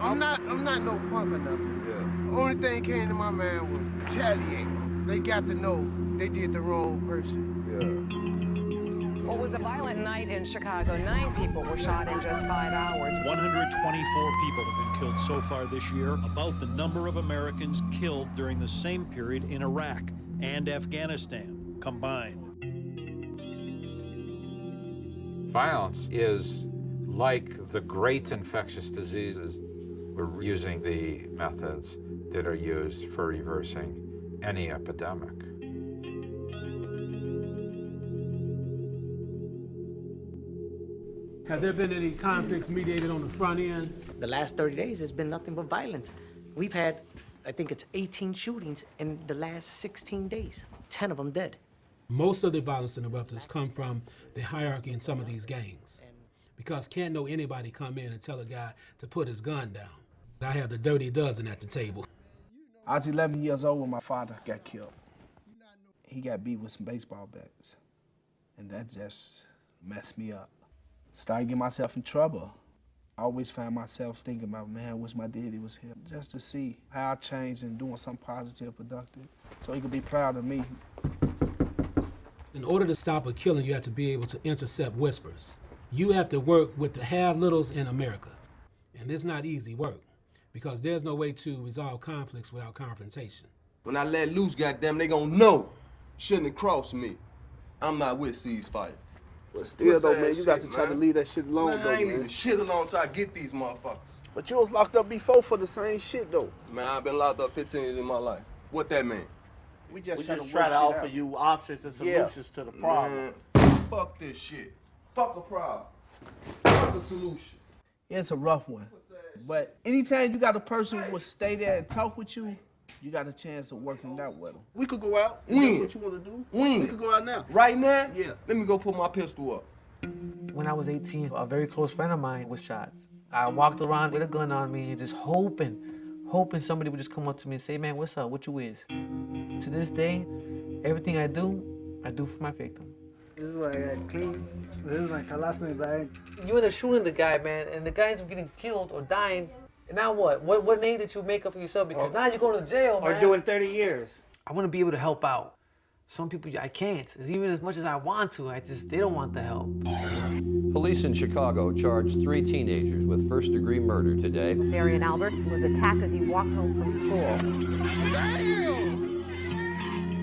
I'm not no punk or nothing. Yeah. The only thing came to my mind was retaliate. They got to know they did the wrong person. Yeah. Well, it was a violent night in Chicago. 9 people were shot in just 5 hours. 124 people have been killed so far this year, about the number of Americans killed during the same period in Iraq and Afghanistan combined. Violence is like the great infectious diseases. We're using the methods that are used for reversing any epidemic. Have there been any conflicts mediated on the front end? The last 30 days has been nothing but violence. We've had, I think it's 18 shootings in the last 16 days, 10 of them dead. Most of the violence interrupters come from the hierarchy in some of these gangs. Because can't know anybody come in and tell a guy to put his gun down. I have the dirty dozen at the table. I was 11 years old when my father got killed. He got beat with some baseball bats. And that just messed me up. Started getting myself in trouble. I always found myself thinking about, man, I wish my daddy was here. Just to see how I changed and doing something positive, productive, so he could be proud of me. In order to stop a killing, you have to be able to intercept whispers. You have to work with the have-littles in America. And it's not easy work, because there's no way to resolve conflicts without confrontation. When I let loose, goddamn, they gonna know. Shouldn't have crossed me. I'm not with Ceasefire. But still, though, man, you got to shit, try to man. leave that shit alone, Man, though, I ain't man. leaving shit alone till I get these motherfuckers. But you was locked up before for the same shit, though. Man, I've been locked up 15 years in my life. What that mean? We just try try to offer you options and solutions to the problem. Man, fuck this shit. Fuck a problem. Fuck a solution. It's a rough one. But anytime you got a person who will stay there and talk with you, you got a chance of working it out with them. We could go out. When? That's what you want to do? When? We could go out now. Right now? Yeah. Let me go put my pistol up. When I was 18, a very close friend of mine was shot. I walked around with a gun on me and just hoping somebody would just come up to me and say, man, what's up, what you is? To this day, everything I do for my victim. This is where I got clean. This is my colostomy bag. You ended up shooting the guy, man, and the guys were getting killed or dying. And now what? What name did you make up for yourself? Because now you're going to jail, man. Or doing 30 years. I want to be able to help out. Some people, I can't. Even as much as I want to, they don't want the help. Police in Chicago charged 3 teenagers with first-degree murder today. Darian Albert was attacked as he walked home from school.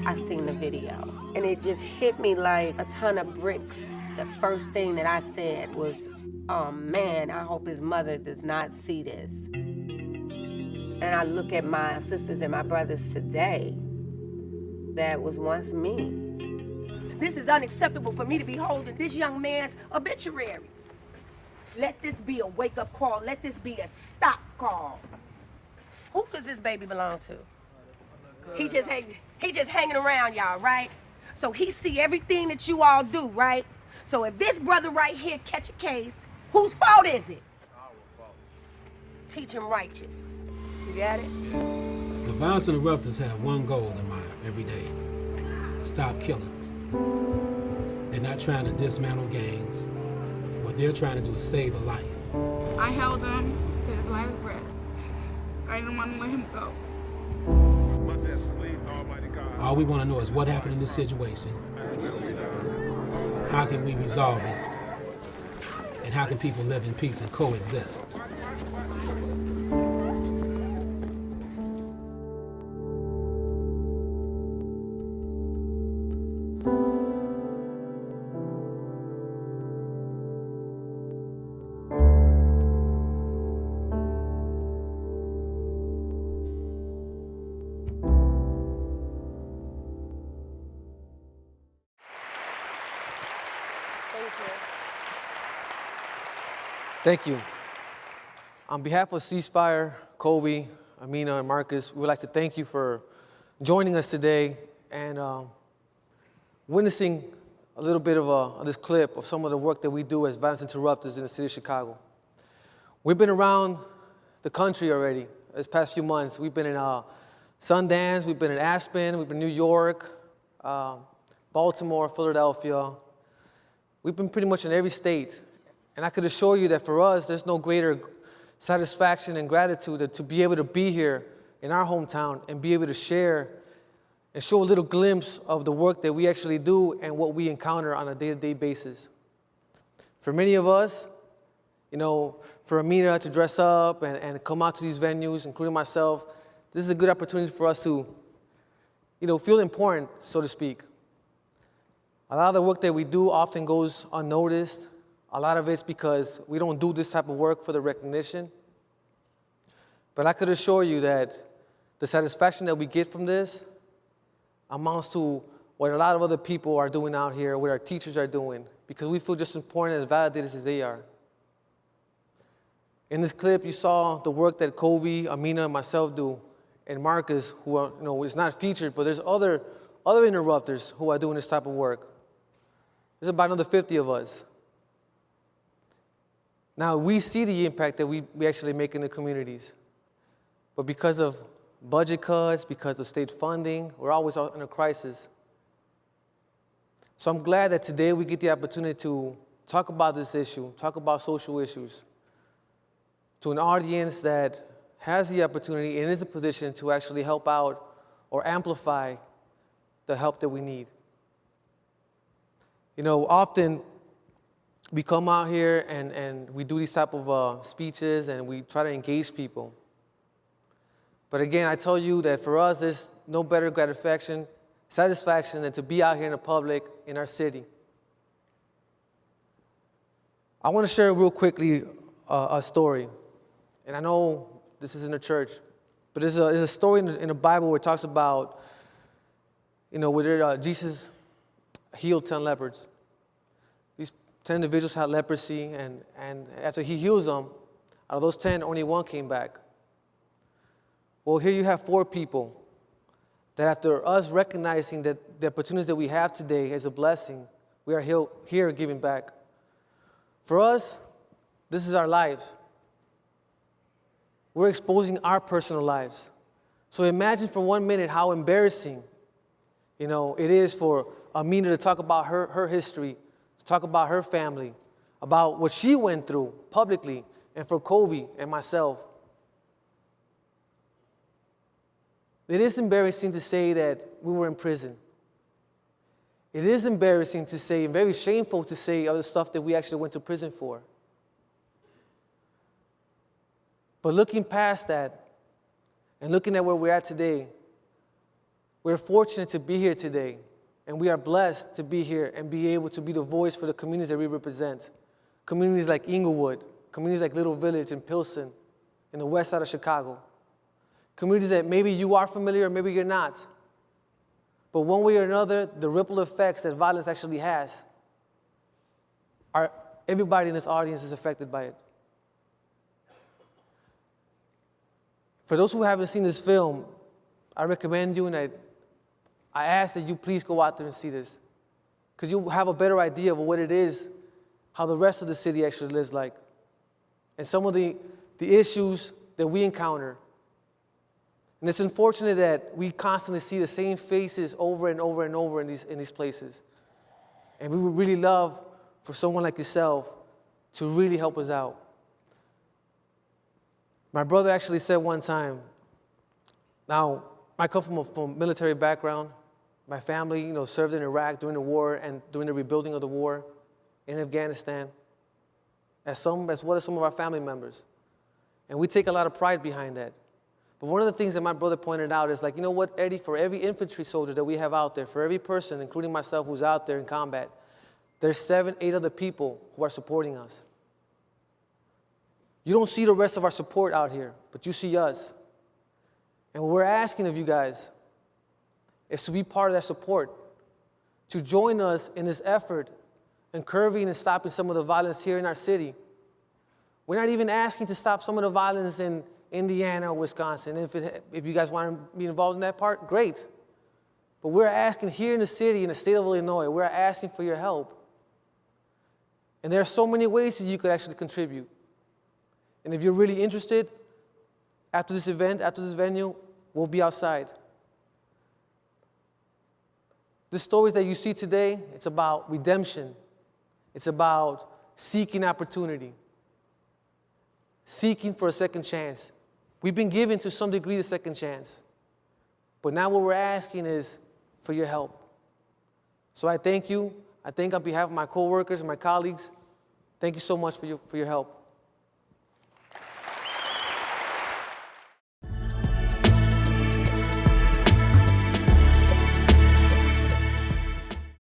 I seen the video, and it just hit me like a ton of bricks. The first thing that I said was, oh man, I hope his mother does not see this. And I look at my sisters and my brothers today, that was once me. This is unacceptable for me to be holding this young man's obituary. Let this be a wake-up call. Let this be a stop call. Who does this baby belong to? He just hanging around y'all, right? So he see everything that you all do, right? So if this brother right here catch a case, whose fault is it? Our fault. Teach him righteous. You got it? The violence interrupters have one goal in mind every day: to stop killings. They're not trying to dismantle gangs. What they're trying to do is save a life. I held him to his last breath. I didn't want to let him go. All we want to know is what happened in this situation. How can we resolve it? And how can people live in peace and coexist? Thank you. On behalf of Ceasefire, Kobe, Amina, and Marcus, we would like to thank you for joining us today and witnessing a little bit of this clip of some of the work that we do as violence interrupters in the city of Chicago. We've been around the country already this past few months. We've been in Sundance, we've been in Aspen, we've been in New York, Baltimore, Philadelphia. We've been pretty much in every state. And I could assure you that for us, there's no greater satisfaction and gratitude to be able to be here in our hometown and be able to share and show a little glimpse of the work that we actually do and what we encounter on a day-to-day basis. For many of us, for Amina to dress up and come out to these venues, including myself, this is a good opportunity for us to, feel important, so to speak. A lot of the work that we do often goes unnoticed. A lot of it's because we don't do this type of work for the recognition. But I could assure you that the satisfaction that we get from this amounts to what a lot of other people are doing out here, what our teachers are doing, because we feel just as important and validated as they are. In this clip, you saw the work that Kobe, Amina, and myself do, and Marcus, who are, is not featured, but there's other interrupters who are doing this type of work. There's about another 50 of us. Now, we see the impact that we actually make in the communities. But because of budget cuts, because of state funding, we're always in a crisis. So I'm glad that today we get the opportunity to talk about this issue, talk about social issues, to an audience that has the opportunity and is in a position to actually help out or amplify the help that we need. Often we come out here and we do these type of speeches and we try to engage people. But again, I tell you that for us, there's no better satisfaction than to be out here in the public in our city. I want to share real quickly a story. And I know this is in the church, but there's a story in the Bible where it talks about, where Jesus healed 10 lepers. These 10 individuals had leprosy, and after he heals them, out of those 10, only one came back. Well, here you have 4 people that after us recognizing that the opportunities that we have today is a blessing, we are here giving back. For us, this is our lives. We're exposing our personal lives. So imagine for 1 minute how embarrassing, it is for Amina to talk about her history, to talk about her family, about what she went through publicly, and for Kobe and myself. It is embarrassing to say that we were in prison. It is embarrassing to say, and very shameful to say, other stuff that we actually went to prison for. But looking past that, and looking at where we're at today, we're fortunate to be here today, and we are blessed to be here and be able to be the voice for the communities that we represent. Communities like Inglewood, communities like Little Village and Pilsen, in the west side of Chicago. Communities that maybe you are familiar or maybe you're not. But one way or another, the ripple effects that violence actually has, everybody in this audience is affected by it. For those who haven't seen this film, I recommend you and I ask that you please go out there and see this, because you'll have a better idea of what it is, how the rest of the city actually lives like, and some of the issues that we encounter. And it's unfortunate that we constantly see the same faces over and over and over in these places. And we would really love for someone like yourself to really help us out. My brother actually said one time, now, I come from a military background. My family, served in Iraq during the war and during the rebuilding of the war in Afghanistan, as well as some of our family members. And we take a lot of pride behind that. But one of the things that my brother pointed out is you know what, Eddie, for every infantry soldier that we have out there, for every person, including myself, who's out there in combat, there's 7, 8 other people who are supporting us. You don't see the rest of our support out here, but you see us. And what we're asking of you guys is to be part of that support, to join us in this effort in curbing and stopping some of the violence here in our city. We're not even asking to stop some of the violence in Indiana or Wisconsin. If you guys want to be involved in that part, great. But we're asking here in the city, in the state of Illinois, we're asking for your help. And there are so many ways that you could actually contribute. And if you're really interested, after this event, after this venue, we'll be outside. The stories that you see today, it's about redemption. It's about seeking opportunity. seeking for a second chance. We've been given to some degree the second chance. But now what we're asking is for your help. So I thank you. I thank on behalf of my coworkers and my colleagues. Thank you so much for your help.